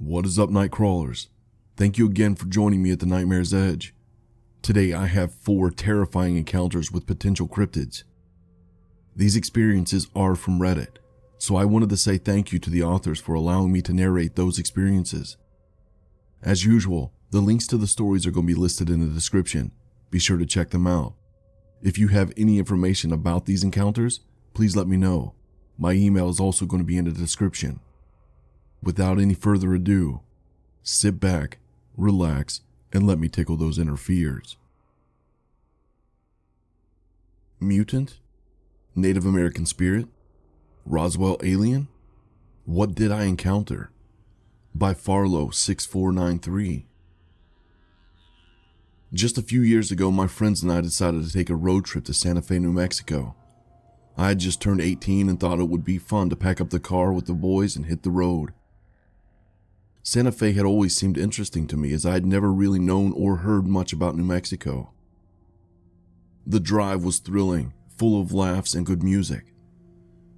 What is up, night crawlers? Thank you again for joining me at the Nightmare's Edge. Today I have 4 terrifying encounters with potential cryptids. These experiences are from Reddit, so I wanted to say thank you to the authors for allowing me to narrate those experiences. As usual, the links to the stories are going to be listed in the description. Be sure to check them out. If you have any information about these encounters, please let me know. My email is also going to be in the description. Without any further ado, sit back, relax, and let me tickle those inner fears. Mutant? Native American spirit? Roswell alien? What did I encounter? By Farlow 6493. Just a few years ago, my friends and I decided to take a road trip to Santa Fe, New Mexico. I had just turned 18 and thought it would be fun to pack up the car with the boys and hit the road. Santa Fe had always seemed interesting to me as I had never really known or heard much about New Mexico. The drive was thrilling, full of laughs and good music.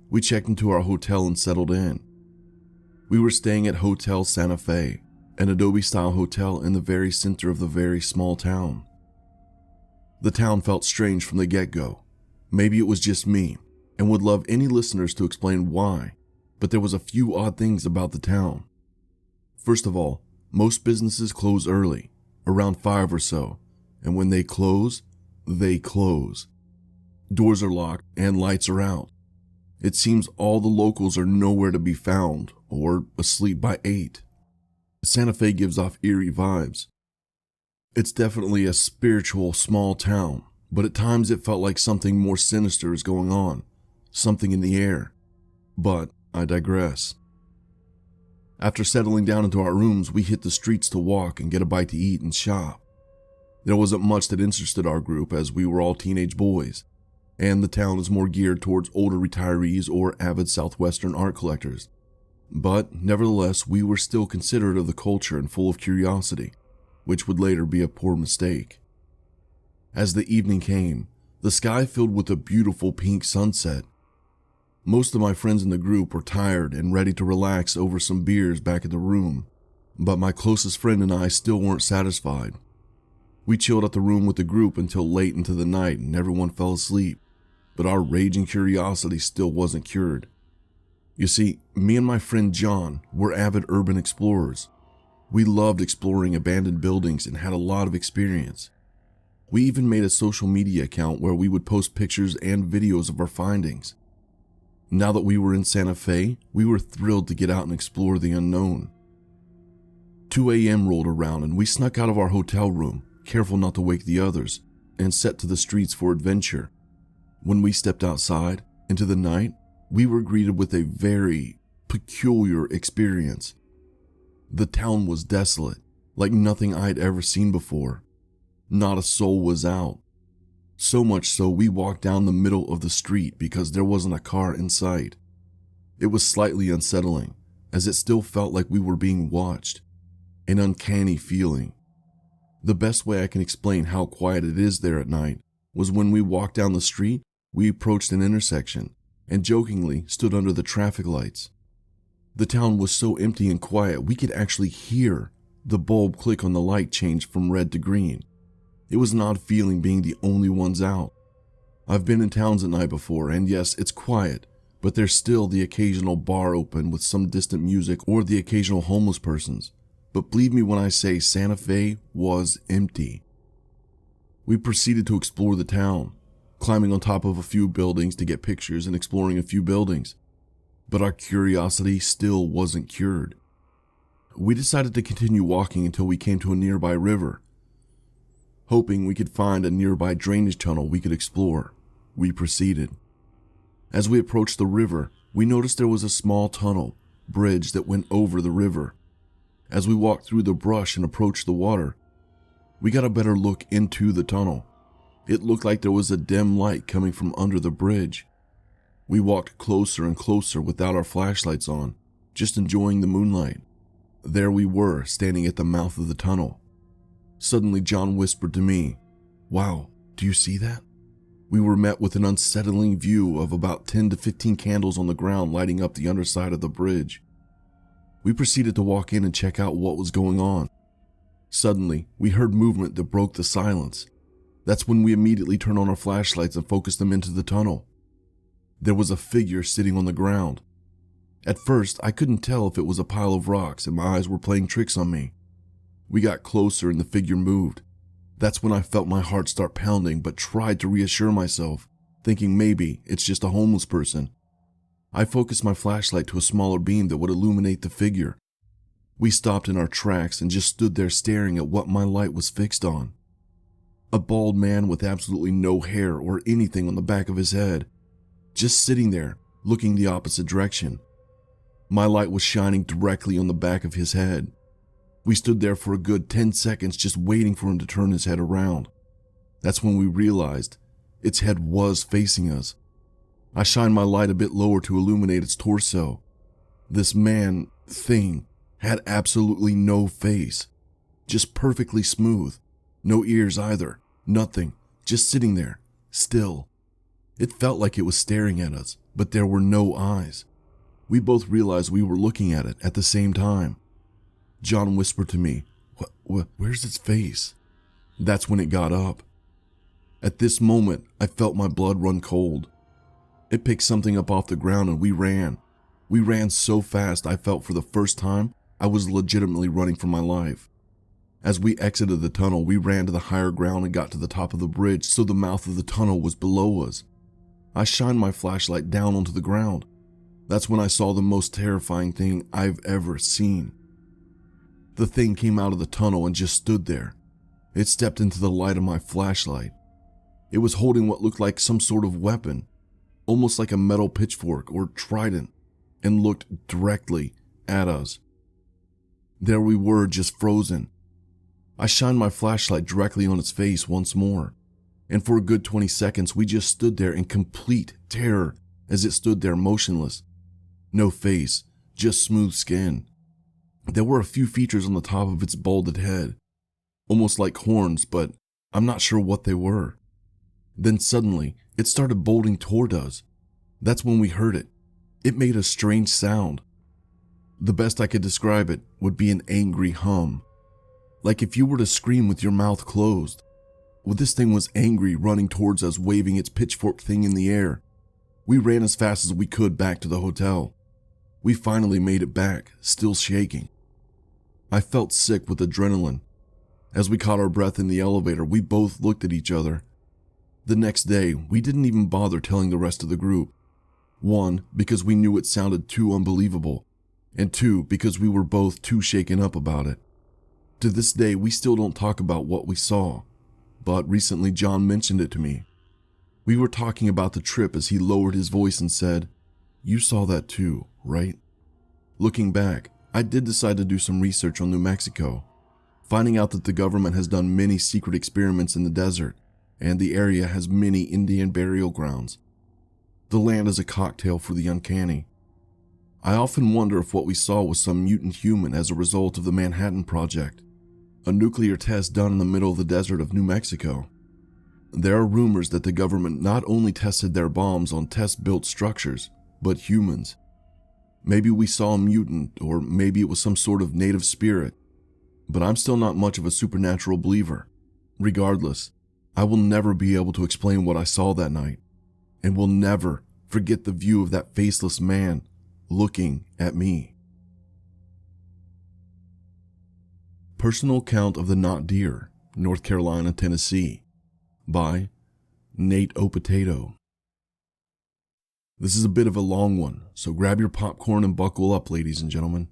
We checked into our hotel and settled in. We were staying at Hotel Santa Fe, an adobe-style hotel in the very center of the very small town. The town felt strange from the get-go. Maybe it was just me, and would love any listeners to explain why, but there was a few odd things about the town. First of all, most businesses close early, around 5 or so, and when they close, they close. Doors are locked and lights are out. It seems all the locals are nowhere to be found or asleep by 8. Santa Fe gives off eerie vibes. It's definitely a spiritual small town, but at times it felt like something more sinister is going on, something in the air. But I digress. After settling down into our rooms, we hit the streets to walk and get a bite to eat and shop. There wasn't much that interested our group as we were all teenage boys, and the town is more geared towards older retirees or avid Southwestern art collectors. But nevertheless, we were still considerate of the culture and full of curiosity, which would later be a poor mistake. As the evening came, the sky filled with a beautiful pink sunset. Most of my friends in the group were tired and ready to relax over some beers back at the room, but my closest friend and I still weren't satisfied. We chilled at the room with the group until late into the night and everyone fell asleep, but our raging curiosity still wasn't cured. You see, me and my friend John were avid urban explorers. We loved exploring abandoned buildings and had a lot of experience. We even made a social media account where we would post pictures and videos of our findings. Now that we were in Santa Fe, we were thrilled to get out and explore the unknown. 2 a.m. rolled around and we snuck out of our hotel room, careful not to wake the others, and set to the streets for adventure. When we stepped outside, into the night, we were greeted with a very peculiar experience. The town was desolate, like nothing I'd ever seen before. Not a soul was out. So much so we walked down the middle of the street because there wasn't a car in sight. It was slightly unsettling, as it still felt like we were being watched. An uncanny feeling. The best way I can explain how quiet it is there at night was when we walked down the street, we approached an intersection and jokingly stood under the traffic lights. The town was so empty and quiet we could actually hear the bulb click on the light change from red to green. It was an odd feeling being the only ones out. I've been in towns at night before, and yes, it's quiet, but there's still the occasional bar open with some distant music or the occasional homeless persons. But believe me when I say Santa Fe was empty. We proceeded to explore the town, climbing on top of a few buildings to get pictures and exploring a few buildings. But our curiosity still wasn't cured. We decided to continue walking until we came to a nearby river. Hoping we could find a nearby drainage tunnel we could explore, we proceeded. As we approached the river, we noticed there was a small tunnel, bridge that went over the river. As we walked through the brush and approached the water, we got a better look into the tunnel. It looked like there was a dim light coming from under the bridge. We walked closer and closer without our flashlights on, just enjoying the moonlight. There we were, standing at the mouth of the tunnel. Suddenly, John whispered to me, "Wow, do you see that?" We were met with an unsettling view of about 10 to 15 candles on the ground lighting up the underside of the bridge. We proceeded to walk in and check out what was going on. Suddenly, we heard movement that broke the silence. That's when we immediately turned on our flashlights and focused them into the tunnel. There was a figure sitting on the ground. At first, I couldn't tell if it was a pile of rocks and my eyes were playing tricks on me. We got closer and the figure moved. That's when I felt my heart start pounding, but tried to reassure myself, thinking maybe it's just a homeless person. I focused my flashlight to a smaller beam that would illuminate the figure. We stopped in our tracks and just stood there staring at what my light was fixed on. A bald man with absolutely no hair or anything on the back of his head, just sitting there, looking the opposite direction. My light was shining directly on the back of his head. We stood there for a good 10 seconds just waiting for him to turn his head around. That's when we realized its head was facing us. I shined my light a bit lower to illuminate its torso. This thing, had absolutely no face. Just perfectly smooth. No ears either. Nothing. Just sitting there. Still. It felt like it was staring at us, but there were no eyes. We both realized we were looking at it at the same time. John whispered to me, where's its face? That's when it got up. At this moment, I felt my blood run cold. It picked something up off the ground and we ran. We ran so fast I felt for the first time I was legitimately running for my life. As we exited the tunnel, we ran to the higher ground and got to the top of the bridge so the mouth of the tunnel was below us. I shined my flashlight down onto the ground. That's when I saw the most terrifying thing I've ever seen. The thing came out of the tunnel and just stood there. It stepped into the light of my flashlight. It was holding what looked like some sort of weapon, almost like a metal pitchfork or trident, and looked directly at us. There we were, just frozen. I shined my flashlight directly on its face once more, and for a good 20 seconds we just stood there in complete terror as it stood there motionless. No face, just smooth skin. There were a few features on the top of its balded head, almost like horns, but I'm not sure what they were. Then suddenly, it started bolting toward us. That's when we heard it. It made a strange sound. The best I could describe it would be an angry hum. Like if you were to scream with your mouth closed. Well, this thing was angry, running towards us, waving its pitchfork thing in the air. We ran as fast as we could back to the hotel. We finally made it back, still shaking. I felt sick with adrenaline. As we caught our breath in the elevator, we both looked at each other. The next day, we didn't even bother telling the rest of the group. 1, because we knew it sounded too unbelievable, and 2, because we were both too shaken up about it. To this day, we still don't talk about what we saw, but recently John mentioned it to me. We were talking about the trip as he lowered his voice and said, "You saw that too, right?" Looking back, I did decide to do some research on New Mexico, finding out that the government has done many secret experiments in the desert, and the area has many Indian burial grounds. The land is a cocktail for the uncanny. I often wonder if what we saw was some mutant human as a result of the Manhattan Project, a nuclear test done in the middle of the desert of New Mexico. There are rumors that the government not only tested their bombs on test-built structures, but humans. Maybe we saw a mutant, or maybe it was some sort of native spirit, but I'm still not much of a supernatural believer. Regardless, I will never be able to explain what I saw that night, and will never forget the view of that faceless man looking at me. Personal Account of the Not Deer, North Carolina, Tennessee, by Nate O'Potato. This is a bit of a long one, so grab your popcorn and buckle up, ladies and gentlemen.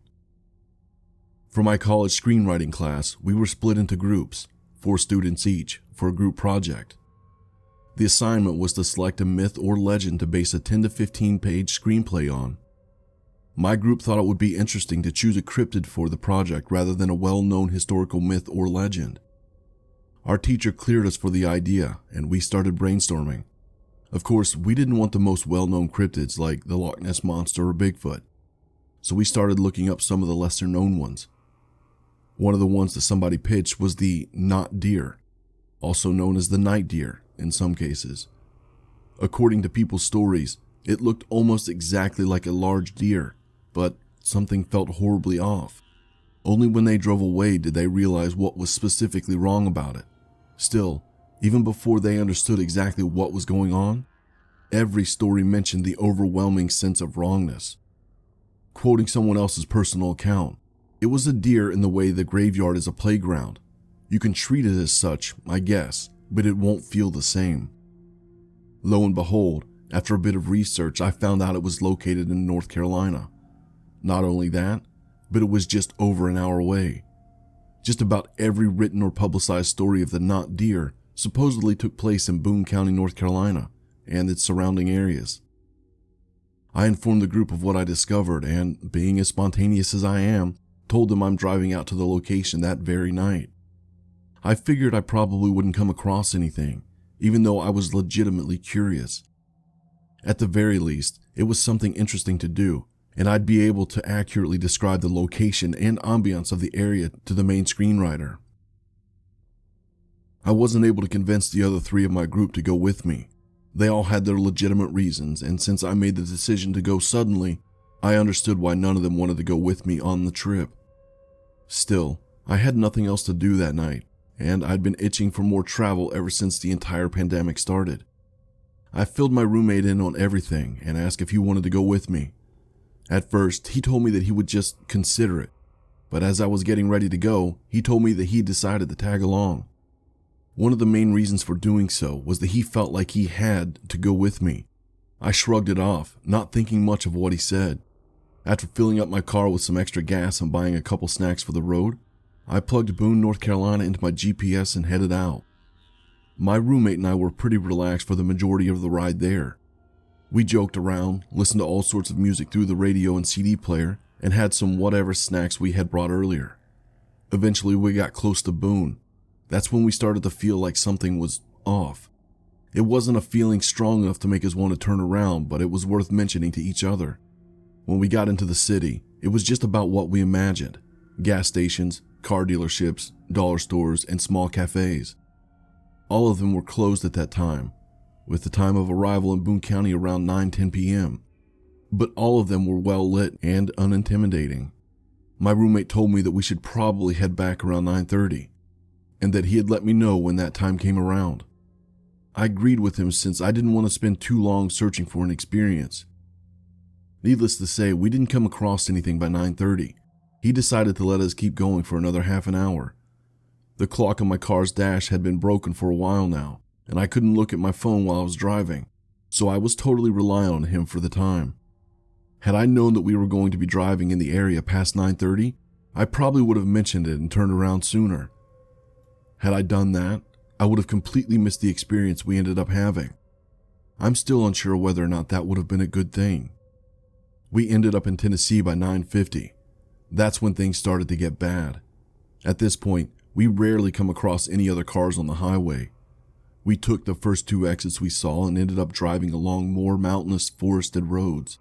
For my college screenwriting class, we were split into groups, 4 students each, for a group project. The assignment was to select a myth or legend to base a 10 to 15 page screenplay on. My group thought it would be interesting to choose a cryptid for the project rather than a well-known historical myth or legend. Our teacher cleared us for the idea, and we started brainstorming. Of course, we didn't want the most well-known cryptids like the Loch Ness Monster or Bigfoot, so we started looking up some of the lesser-known ones. One of the ones that somebody pitched was the not deer, also known as the night deer in some cases. According to people's stories, it looked almost exactly like a large deer, but something felt horribly off. Only when they drove away did they realize what was specifically wrong about it. Still, even before they understood exactly what was going on, every story mentioned the overwhelming sense of wrongness. Quoting someone else's personal account, it was a deer in the way the graveyard is a playground. You can treat it as such, I guess, but it won't feel the same. Lo and behold, after a bit of research, I found out it was located in North Carolina. Not only that, but it was just over an hour away. Just about every written or publicized story of the not deer supposedly took place in Boone County, North Carolina, and its surrounding areas. I informed the group of what I discovered and, being as spontaneous as I am, told them I'm driving out to the location that very night. I figured I probably wouldn't come across anything, even though I was legitimately curious. At the very least, it was something interesting to do, and I'd be able to accurately describe the location and ambiance of the area to the main screenwriter. I wasn't able to convince the other 3 of my group to go with me. They all had their legitimate reasons, and since I made the decision to go suddenly, I understood why none of them wanted to go with me on the trip. Still, I had nothing else to do that night, and I'd been itching for more travel ever since the entire pandemic started. I filled my roommate in on everything and asked if he wanted to go with me. At first, he told me that he would just consider it, but as I was getting ready to go, he told me that he decided to tag along. One of the main reasons for doing so was that he felt like he had to go with me. I shrugged it off, not thinking much of what he said. After filling up my car with some extra gas and buying a couple snacks for the road, I plugged Boone, North Carolina into my GPS and headed out. My roommate and I were pretty relaxed for the majority of the ride there. We joked around, listened to all sorts of music through the radio and CD player, and had some whatever snacks we had brought earlier. Eventually we got close to Boone. That's when we started to feel like something was off. It wasn't a feeling strong enough to make us want to turn around, but it was worth mentioning to each other. When we got into the city, it was just about what we imagined. Gas stations, car dealerships, dollar stores, and small cafes. All of them were closed at that time, with the time of arrival in Boone County around 9-10 p.m. But all of them were well lit and unintimidating. My roommate told me that we should probably head back around 9:30, and that he had let me know when that time came around. I agreed with him since I didn't want to spend too long searching for an experience. Needless to say, we didn't come across anything by 9:30. He decided to let us keep going for another half an hour. The clock on my car's dash had been broken for a while now, and I couldn't look at my phone while I was driving, so I was totally reliant on him for the time. Had I known that we were going to be driving in the area past 9:30, I probably would have mentioned it and turned around sooner. Had I done that, I would have completely missed the experience we ended up having. I'm still unsure whether or not that would have been a good thing. We ended up in Tennessee by 9:50. That's when things started to get bad. At this point, we rarely come across any other cars on the highway. We took the first 2 exits we saw and ended up driving along more mountainous, forested roads.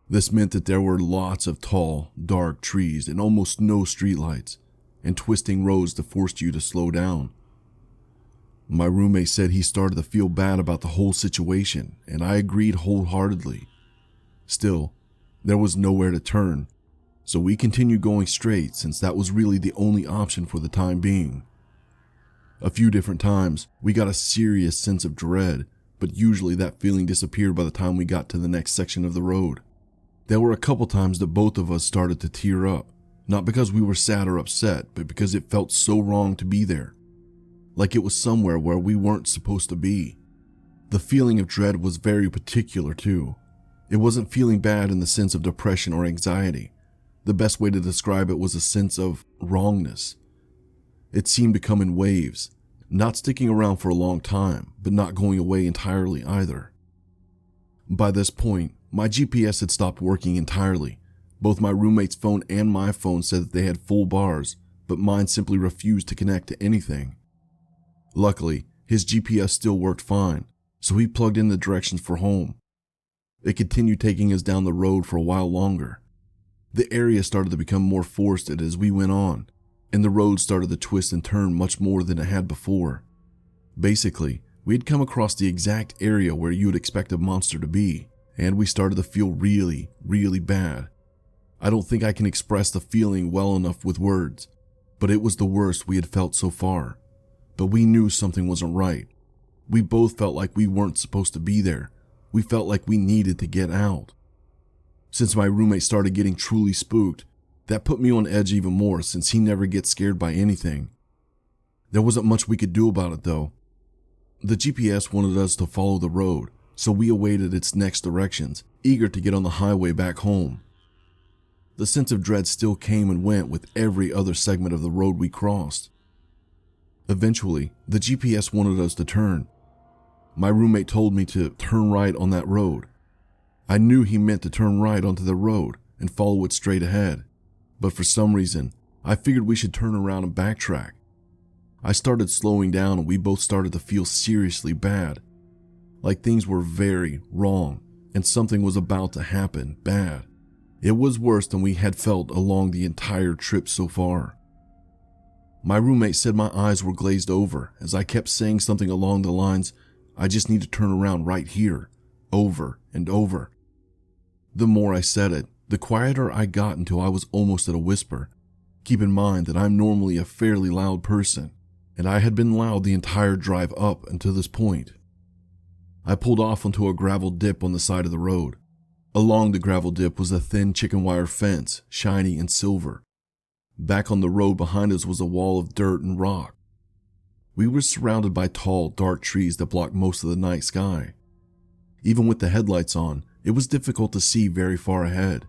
This meant that there were lots of tall, dark trees and almost no streetlights, and twisting roads that forced you to slow down. My roommate said he started to feel bad about the whole situation, and I agreed wholeheartedly. Still, there was nowhere to turn, so we continued going straight since that was really the only option for the time being. A few different times, we got a serious sense of dread, but usually that feeling disappeared by the time we got to the next section of the road. There were a couple times that both of us started to tear up, not because we were sad or upset, but because it felt so wrong to be there. Like it was somewhere where we weren't supposed to be. The feeling of dread was very particular too. It wasn't feeling bad in the sense of depression or anxiety. The best way to describe it was a sense of wrongness. It seemed to come in waves, not sticking around for a long time, but not going away entirely either. By this point, my GPS had stopped working entirely. Both my roommate's phone and my phone said that they had full bars, but mine simply refused to connect to anything. Luckily, his GPS still worked fine, so he plugged in the directions for home. It continued taking us down the road for a while longer. The area started to become more forested as we went on, and the road started to twist and turn much more than it had before. Basically, we had come across the exact area where you would expect a monster to be, and we started to feel really, really bad. I don't think I can express the feeling well enough with words, but it was the worst we had felt so far. But we knew something wasn't right. We both felt like we weren't supposed to be there. We felt like we needed to get out. Since my roommate started getting truly spooked, that put me on edge even more since he never gets scared by anything. There wasn't much we could do about it though. The GPS wanted us to follow the road, so we awaited its next directions, eager to get on the highway back home. The sense of dread still came and went with every other segment of the road we crossed. Eventually, the GPS wanted us to turn. My roommate told me to turn right on that road. I knew he meant to turn right onto the road and follow it straight ahead, but for some reason, I figured we should turn around and backtrack. I started slowing down and we both started to feel seriously bad, like things were very wrong and something was about to happen bad. It was worse than we had felt along the entire trip so far. My roommate said my eyes were glazed over as I kept saying something along the lines, "I just need to turn around right here," over and over. The more I said it, the quieter I got until I was almost at a whisper. Keep in mind that I'm normally a fairly loud person, and I had been loud the entire drive up until this point. I pulled off onto a gravel dip on the side of the road. Along the gravel dip was a thin chicken wire fence, shiny and silver. Back on the road behind us was a wall of dirt and rock. We were surrounded by tall, dark trees that blocked most of the night sky. Even with the headlights on, it was difficult to see very far ahead.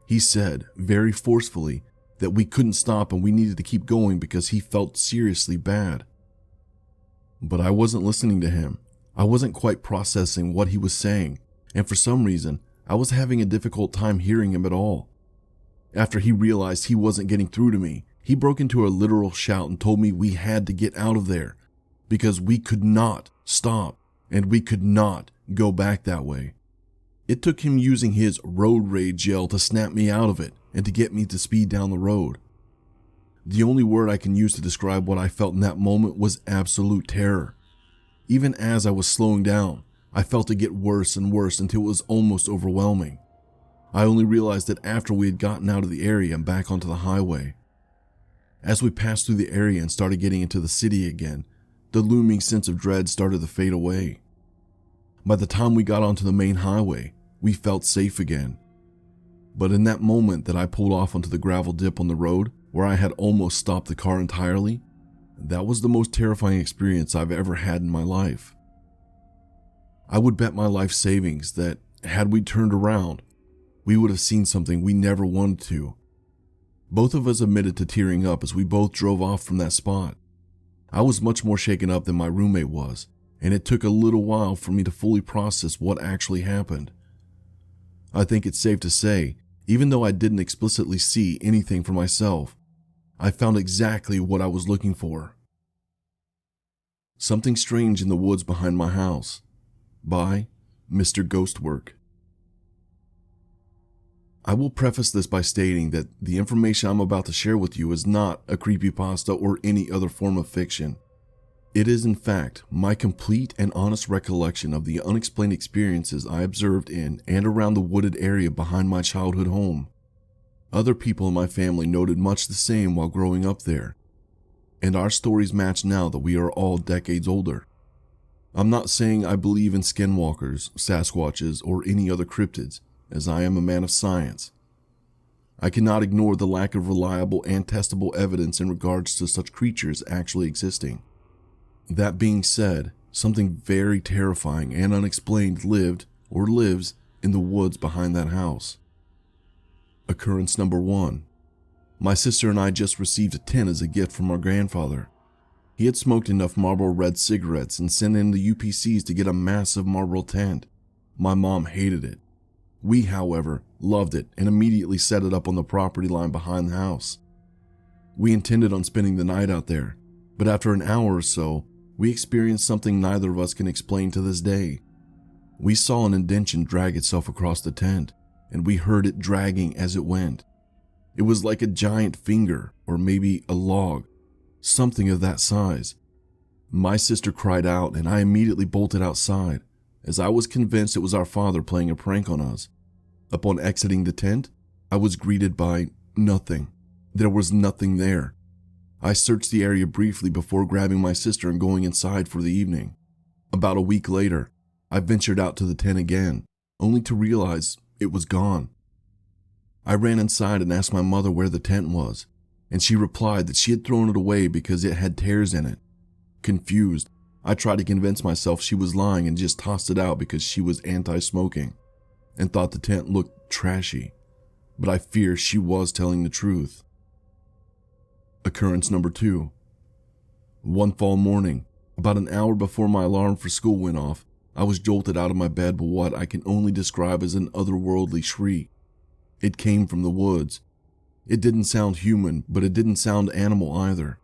He said, very forcefully, that we couldn't stop and we needed to keep going because he felt seriously bad. But I wasn't listening to him. I wasn't quite processing what he was saying, and for some reason, I was having a difficult time hearing him at all. After he realized he wasn't getting through to me, he broke into a literal shout and told me we had to get out of there because we could not stop and we could not go back that way. It took him using his road rage yell to snap me out of it and to get me to speed down the road. The only word I can use to describe what I felt in that moment was absolute terror. Even as I was slowing down, I felt it get worse and worse until it was almost overwhelming. I only realized that after we had gotten out of the area and back onto the highway. As we passed through the area and started getting into the city again, the looming sense of dread started to fade away. By the time we got onto the main highway, we felt safe again. But in that moment that I pulled off onto the gravel dip on the road, where I had almost stopped the car entirely, that was the most terrifying experience I've ever had in my life. I would bet my life savings that had we turned around, we would have seen something we never wanted to. Both of us admitted to tearing up as we both drove off from that spot. I was much more shaken up than my roommate was, and it took a little while for me to fully process what actually happened. I think it's safe to say, even though I didn't explicitly see anything for myself, I found exactly what I was looking for. Something Strange in the Woods Behind My House by Mr. Ghostwork. I will preface this by stating that the information I'm about to share with you is not a creepypasta or any other form of fiction. It is in fact my complete and honest recollection of the unexplained experiences I observed in and around the wooded area behind my childhood home. Other people in my family noted much the same while growing up there, and our stories match now that we are all decades older. I'm not saying I believe in skinwalkers, Sasquatches, or any other cryptids, as I am a man of science. I cannot ignore the lack of reliable and testable evidence in regards to such creatures actually existing. That being said, something very terrifying and unexplained lived or lives in the woods behind that house. Occurrence number 1. My sister and I just received a tin as a gift from our grandfather. He had smoked enough Marlboro Red cigarettes and sent in the UPCs to get a massive Marlboro tent. My mom hated it. We, however, loved it and immediately set it up on the property line behind the house. We intended on spending the night out there, but after an hour or so, we experienced something neither of us can explain to this day. We saw an indention drag itself across the tent, and we heard it dragging as it went. It was like a giant finger, or maybe a log, something of that size. My sister cried out, and I immediately bolted outside, as I was convinced it was our father playing a prank on us. Upon exiting the tent, I was greeted by nothing. There was nothing there. I searched the area briefly before grabbing my sister and going inside for the evening. About a week later, I ventured out to the tent again, only to realize it was gone. I ran inside and asked my mother where the tent was, and she replied that she had thrown it away because it had tears in it. Confused, I tried to convince myself she was lying and just tossed it out because she was anti-smoking and thought the tent looked trashy, but I fear she was telling the truth. Occurrence number 2. One fall morning, about an hour before my alarm for school went off, I was jolted out of my bed by what I can only describe as an otherworldly shriek. It came from the woods. It didn't sound human, but it didn't sound animal either.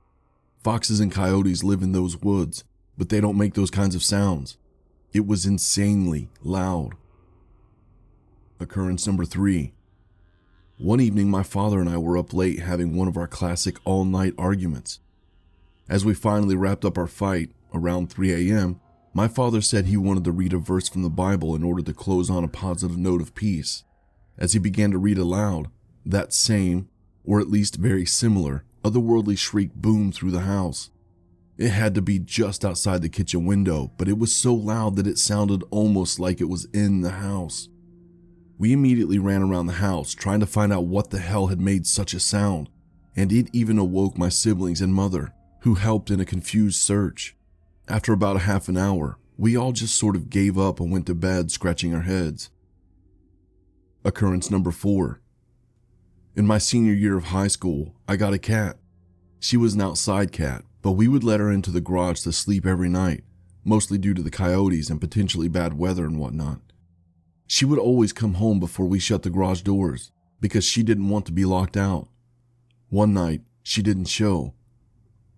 Foxes and coyotes live in those woods, but they don't make those kinds of sounds. It was insanely loud. Occurrence number 3. One evening, my father and I were up late having one of our classic all-night arguments. As we finally wrapped up our fight, around 3 a.m., my father said he wanted to read a verse from the Bible in order to close on a positive note of peace. As he began to read aloud, that same, or at least very similar, otherworldly shriek boomed through the house. It had to be just outside the kitchen window, but it was so loud that it sounded almost like it was in the house. We immediately ran around the house, trying to find out what the hell had made such a sound, and it even awoke my siblings and mother, who helped in a confused search. After about a half an hour, we all just sort of gave up and went to bed scratching our heads. Occurrence number 4. In my senior year of high school, I got a cat. She was an outside cat, but we would let her into the garage to sleep every night, mostly due to the coyotes and potentially bad weather and whatnot. She would always come home before we shut the garage doors, because she didn't want to be locked out. One night, she didn't show.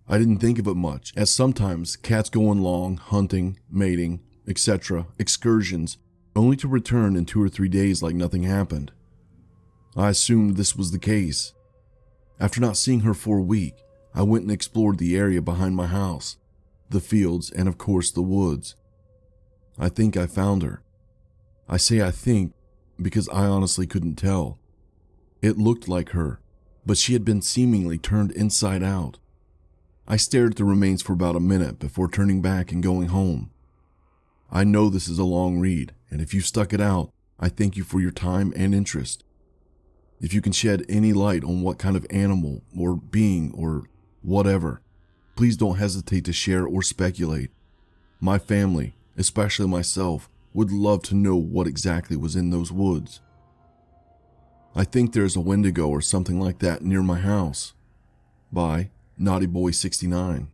I didn't think of it much, as sometimes cats go on long, hunting, mating, etc. excursions, only to return in 2 or 3 days like nothing happened. I assumed this was the case. After not seeing her for a week, I went and explored the area behind my house, the fields, and of course the woods. I think I found her. I say I think because I honestly couldn't tell. It looked like her, but she had been seemingly turned inside out. I stared at the remains for about a minute before turning back and going home. I know this is a long read, and if you stuck it out, I thank you for your time and interest. If you can shed any light on what kind of animal or being or whatever, please don't hesitate to share or speculate. My family, especially myself, would love to know what exactly was in those woods. I think there's a wendigo or something like that near my house. By Naughty Boy 69.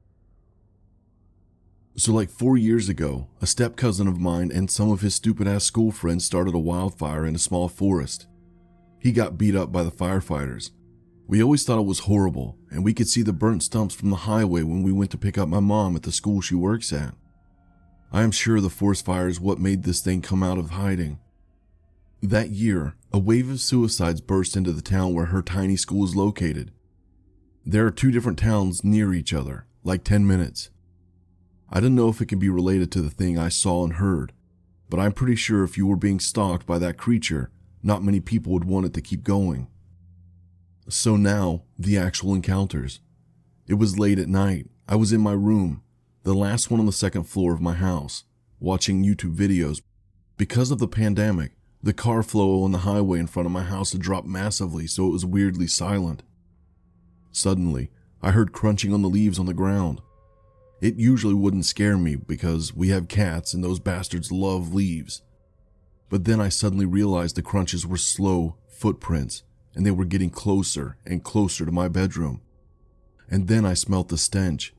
So like 4 years ago, a step cousin of mine and some of his stupid ass school friends started a wildfire in a small forest. He got beat up by the firefighters. We always thought it was horrible, and we could see the burnt stumps from the highway when we went to pick up my mom at the school she works at. I am sure the forest fire is what made this thing come out of hiding. That year, a wave of suicides burst into the town where her tiny school is located. There are 2 different towns near each other, like 10 minutes. I don't know if it can be related to the thing I saw and heard, but I'm pretty sure if you were being stalked by that creature, not many people would want it to keep going. So now, the actual encounters. It was late at night. I was in my room, the last one on the 2nd floor of my house, watching YouTube videos. Because of the pandemic, the car flow on the highway in front of my house had dropped massively, so it was weirdly silent. Suddenly, I heard crunching on the leaves on the ground. It usually wouldn't scare me because we have cats and those bastards love leaves. But then I suddenly realized the crunches were slow footprints, and they were getting closer and closer to my bedroom. And then I smelt the stench.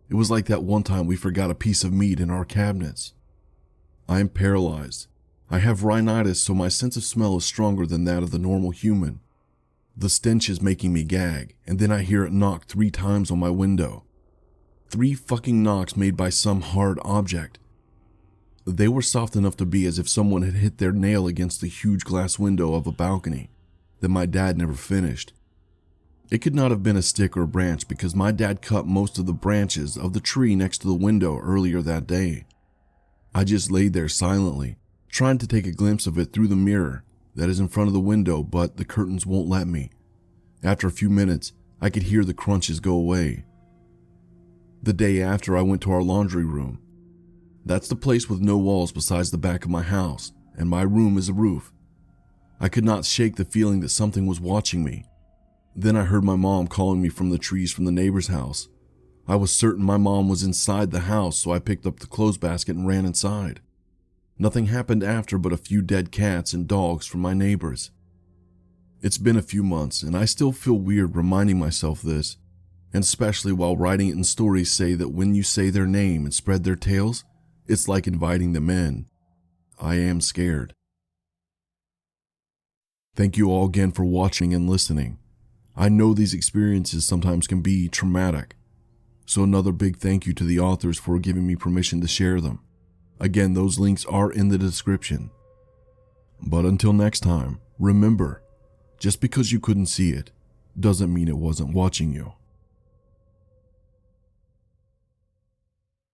It was like that one time we forgot a piece of meat in our cabinets. I am paralyzed. I have rhinitis, so my sense of smell is stronger than that of the normal human. The stench is making me gag, and then I hear it knock 3 times on my window. 3 fucking knocks made by some hard object. They were soft enough to be as if someone had hit their nail against the huge glass window of a balcony that my dad never finished. It could not have been a stick or a branch because my dad cut most of the branches of the tree next to the window earlier that day. I just laid there silently, trying to take a glimpse of it through the mirror, that is in front of the window, but the curtains won't let me. After a few minutes, I could hear the crunches go away. The day after, I went to our laundry room. That's the place with no walls besides the back of my house, and my room is a roof. I could not shake the feeling that something was watching me. Then I heard my mom calling me from the trees from the neighbor's house. I was certain my mom was inside the house, so I picked up the clothes basket and ran inside. Nothing happened after but a few dead cats and dogs from my neighbors. It's been a few months, and I still feel weird reminding myself this, and especially while writing it in stories say that when you say their name and spread their tales, it's like inviting them in. I am scared. Thank you all again for watching and listening. I know these experiences sometimes can be traumatic, so another big thank you to the authors for giving me permission to share them. Again, those links are in the description. But until next time, remember, just because you couldn't see it, doesn't mean it wasn't watching you.